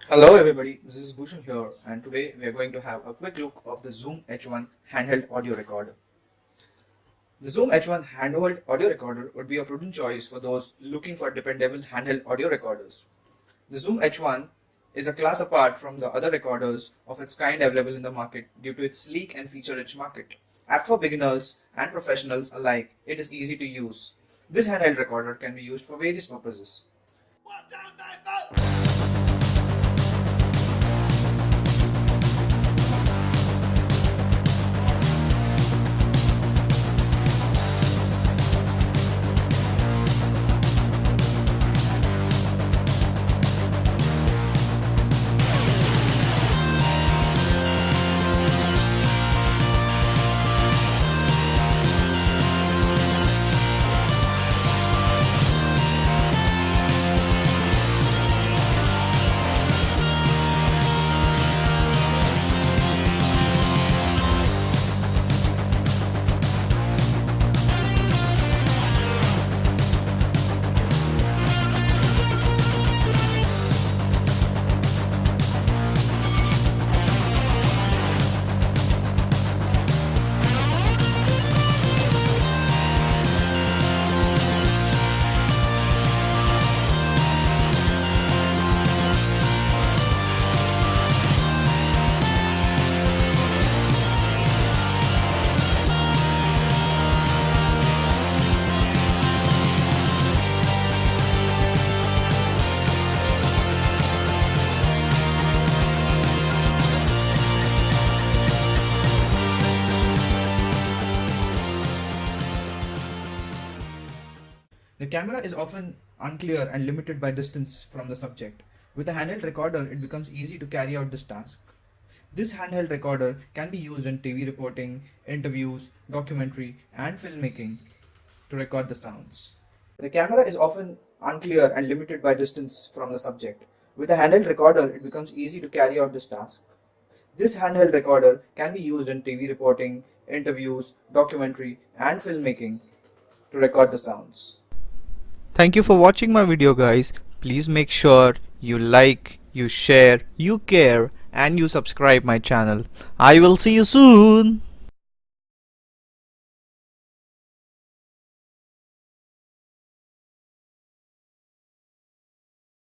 Hello everybody, this is Bhushan here, and today we are going to have a quick look of the Zoom H1 handheld audio recorder. The Zoom H1 handheld audio recorder would be a prudent choice for those looking for dependable handheld audio recorders. The Zoom H1 is a class apart from the other recorders of its kind available in the market due to its sleek and feature-rich market. Apt for beginners and professionals alike, it is easy to use. This handheld recorder can be used for various purposes. The camera is often unclear and limited by distance from the subject. With a handheld recorder, it becomes easy to carry out this task. This handheld recorder can be used in TV reporting, interviews, documentary, and filmmaking to record the sounds. The camera is often unclear and limited by distance from the subject. With a handheld recorder, it becomes easy to carry out this task. This handheld recorder can be used in TV reporting, interviews, documentary, and filmmaking to record the sounds. Thank you for watching my video, guys. Please make sure you like, you share, you care, and you subscribe my channel. I will see you soon.